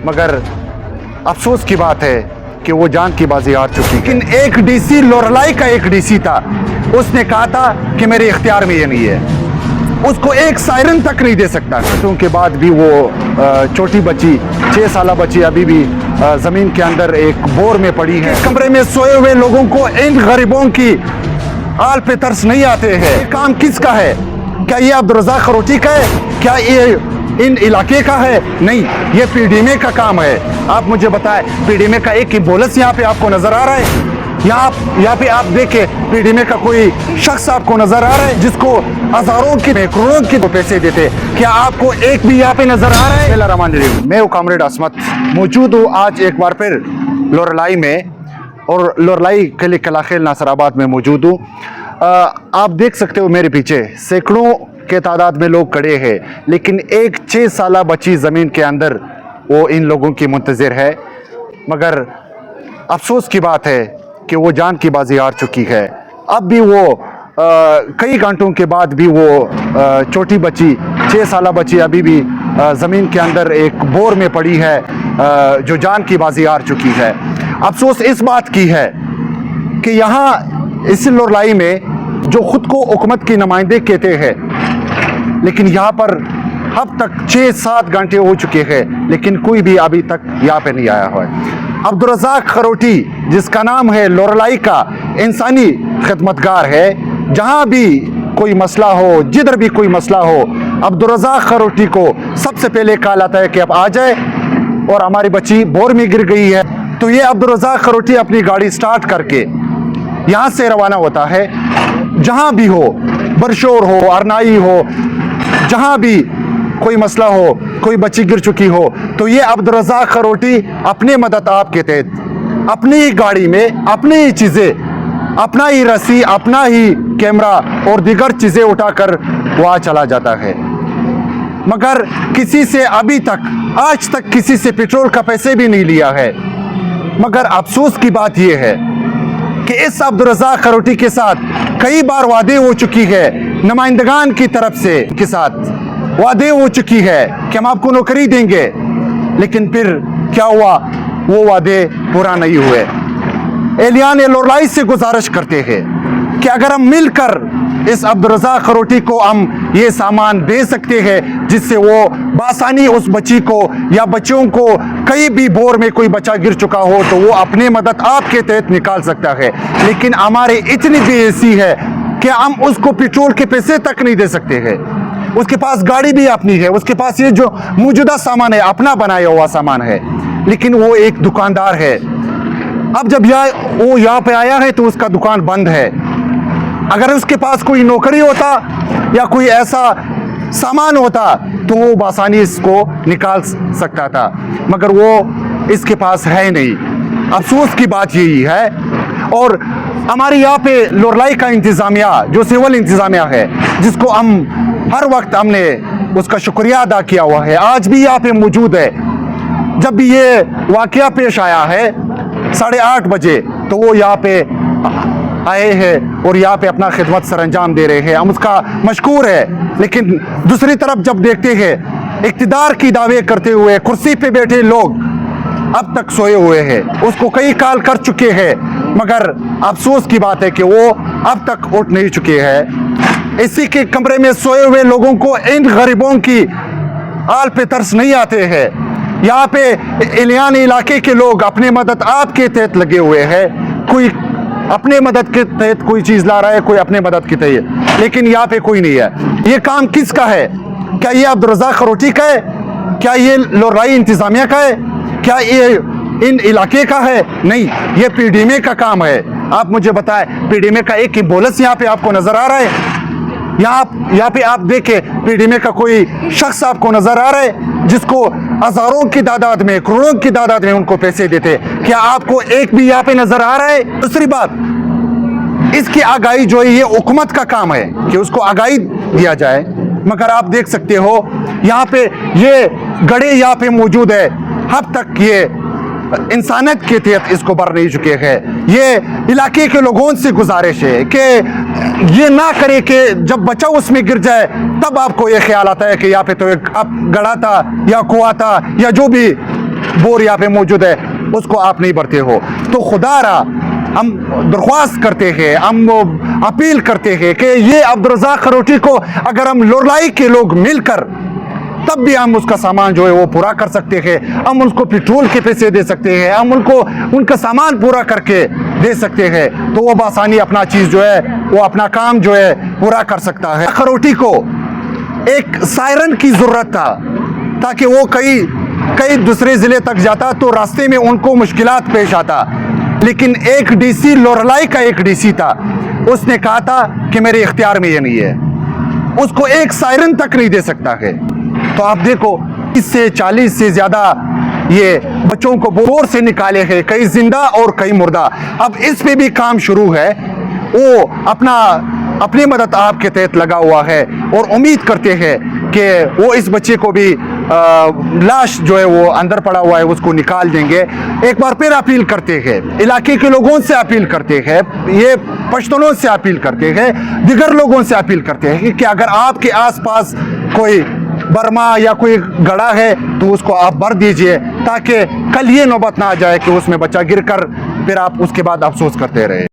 मगर अफसोस की बात है कि वो जान की बाजी हार चुकी है। लेकिन एक डीसी लोरलाई का एक डीसी था, उसने कहा था कि मेरे इख्तियार में ये नहीं है, उसको एक सायरन तक नहीं दे सकता। के बाद भी वो छोटी बच्ची 6 साल बच्ची अभी भी ज़मीन के अंदर एक बोर में पड़ी है। कमरे में सोए हुए लोगों को इन गरीबों की हाल पे तरस नहीं आते हैं। ये काम किसका है? क्या ये अब्दुर्रज़ाक खरोटी का है? क्या ये इन इलाके का है? नहीं, ये पीडीएमए का काम है। आप मुझे बताएं, पीडीएमए का एक एम्बुलेंस यहाँ पे आपको नजर आ रहा है? यहाँ पे आप देखें, पीडीएमए का कोई शख्स आपको नजर आ रहा है जिसको हजारों की करोड़ों की पैसे देते? क्या आपको एक भी यहाँ पे नजर आ रहा है? बिस्मिल्लाहिर्रहमानिर्रहीम। मैं हूँ कामरेड असमत, मौजूद हूँ आज एक बार फिर लोरलाई में, और लोरलाई किले कलाखेल नासराबाद में मौजूद हूँ। आप देख सकते हो मेरे पीछे सैकड़ों के तादाद में लोग खड़े हैं, लेकिन एक 6 साल बच्ची ज़मीन के अंदर वो इन लोगों की मुंतज़िर है। मगर अफसोस की बात है कि वो जान की बाजी हार चुकी है। अब भी वो कई घंटों के बाद भी वो छोटी बच्ची 6 साल बच्ची अभी भी ज़मीन के अंदर एक बोर में पड़ी है, जो जान की बाजी हार चुकी है। अफसोस इस बात की है कि यहाँ इस लोरलाई में जो ख़ुद को हुकूमत की नुमाइंदे कहते हैं, लेकिन यहाँ पर अब तक 6-7 घंटे हो चुके हैं, लेकिन कोई भी अभी तक यहाँ पे नहीं आया हुआ है। अब्दुर्रज़ाक खरोटी, जिसका नाम है लोरलाई का इंसानी खिदमतगार है, जहाँ भी कोई मसला हो, जिधर भी कोई मसला हो, अब्दुर्रज़ाक खरोटी को सबसे पहले कॉल आता है कि अब आ जाए, और हमारी बच्ची बोर में गिर गई है। तो ये अब्दुर्रज़ाक खरोटी अपनी गाड़ी स्टार्ट करके यहाँ से रवाना होता है। जहाँ भी हो, बरशोर हो, अरनाई हो, जहाँ भी कोई मसला हो, कोई बच्ची गिर चुकी हो, तो ये अब्दुर्रज़ाक खरोटी अपने मदद आप के तहत अपनी ही गाड़ी में अपनी ही चीज़ें, अपना ही रस्सी, अपना ही कैमरा और दीगर चीज़ें उठाकर वहाँ चला जाता है। मगर किसी से अभी तक, आज तक किसी से पेट्रोल का पैसे भी नहीं लिया है। मगर अफसोस की बात यह है कि इस अब्दुर्रज़ाक खरोटी के साथ कई बार वादे हो चुकी है, नुमाइंदगान की तरफ से के साथ वादे हो चुकी है कि हम आपको नौकरी देंगे, लेकिन फिर क्या हुआ? वो वादे पूरा नहीं हुए। एहलियान लोरलाई से गुजारिश करते हैं कि अगर हम मिलकर इस अब्दुर्रज़ाक खरोटी को हम ये सामान दे सकते हैं जिससे वो बासानी उस बच्ची को या बच्चों को, कहीं भी बोर में कोई बच्चा गिर चुका हो तो वो अपने मदद आपके तहत निकाल सकता है। लेकिन हमारे इतनी बेइज्जती है कि हम उसको पेट्रोल के पैसे तक नहीं दे सकते हैं। उसके पास गाड़ी भी अपनी है, उसके पास ये जो मौजूदा सामान है अपना बनाया हुआ सामान है, लेकिन वो एक दुकानदार है। अब जब वो यहाँ पे आया है तो उसका दुकान बंद है। अगर उसके पास कोई नौकरी होता या कोई ऐसा सामान होता तो वो बासानी इसको निकाल सकता था, मगर वो इसके पास है नहीं। अफसोस की बात यही है। और हमारे यहाँ पे लोरलाई का इंतज़ामिया, जो सिविल इंतज़ामिया है, जिसको हम हर वक्त हमने उसका शुक्रिया अदा किया हुआ है, आज भी यहाँ पे मौजूद है। जब भी ये वाक़या पेश आया है 8:30 बजे, तो वो यहाँ पे आए हैं और यहाँ पे अपना खिदमत सर अंजाम दे रहे हैं, हम उसका मशकूर है। लेकिन दूसरी तरफ जब देखते हैं, इक़्तिदार की दावे करते हुए कुर्सी पे बैठे लोग अब तक सोए हुए हैं, उसको कई कॉल कर चुके हैं, मगर अफसोस की बात है कि वो अब तक उठ नहीं चुके हैं। इसी के कमरे में सोए हुए लोगों को, इन गरीबों की हाल पे तरस नहीं आते हैं। यहाँ पे एहलियान इलाके के लोग अपने मदद आपके तहत लगे हुए हैं, कोई अपने मदद के तहत कोई चीज़ ला रहा है, कोई अपने मदद के तहत, लेकिन यहाँ पे कोई नहीं है। ये काम किसका है? क्या ये अब्दुर्रज़ाक खरोटी का है? क्या ये लोरलाई इंतज़ामिया का है? क्या ये इन इलाके का है? नहीं, ये पीडीएमए का काम है। आप मुझे बताएं, पीडीएमए का एक एम्बुलेंस यहाँ पे आपको नजर आ रहा है? यहाँ पे आप देखें, पीडीएमए का कोई शख्स आपको नजर आ रहा है जिसको हजारों की तादाद में, करोड़ों की तादाद में उनको पैसे देते? क्या आपको एक भी यहाँ पे नजर आ रहा है? दूसरी बात, इसकी आगाही जो है ये हुकूमत का काम है कि उसको आगाही दिया जाए, मगर आप देख सकते हो यहाँ पे ये गड़े यहाँ पे मौजूद है, अब तक ये इंसानियत के तहत इसको भर नहीं चुके हैं। ये इलाके के लोगों से गुजारिश है कि ये ना करे कि जब बच्चा उसमें गिर जाए तब आपको ये ख्याल आता है कि यहाँ पे तो एक अब गड़ा था या कुआं था या जो भी बोर यहाँ पे मौजूद है उसको आप नहीं भरते हो। तो खुदारा हम दरख्वास्त करते हैं, हम अपील करते हैं कि ये अब्दुर्रज़ाक खरोटी को अगर हम लोरलाई के लोग मिलकर तब भी हम उसका सामान जो है वो पूरा कर सकते हैं, हम उसको पेट्रोल के पैसे दे सकते हैं, हम उनको उनका सामान पूरा करके दे सकते हैं, तो वो बआसानी अपना चीज़ जो है वो अपना काम जो है पूरा कर सकता है। खरोटी को एक सायरन की ज़रूरत था ताकि वो कई दूसरे ज़िले तक जाता तो रास्ते में उनको मुश्किलात पेश आता, लेकिन एक डीसी लोरलाई का एक डीसी था, उसने कहा था कि मेरे इख्तियार में ये नहीं है, उसको एक सायरन तक नहीं दे सकता है। तो आप देखो 30 से 40 से ज़्यादा ये बच्चों को बोर से निकाले हैं, कई जिंदा और कई मुर्दा। अब इस पे भी काम शुरू है, वो अपनी मदद आपके तहत लगा हुआ है और उम्मीद करते हैं कि वो इस बच्चे को भी लाश जो है वो अंदर पड़ा हुआ है उसको निकाल देंगे। एक बार फिर अपील करते हैं, इलाके के लोगों से अपील करते हैं, ये पश्तूनों से अपील करते हैं, दिगर लोगों से अपील करते हैं कि अगर आपके आसपास कोई बर्मा या कोई गड़ा है तो उसको आप भर दीजिए, ताकि कल ये नौबत ना आ जाए कि उसमें बच्चा गिरकर फिर आप उसके बाद अफसोस करते रहे।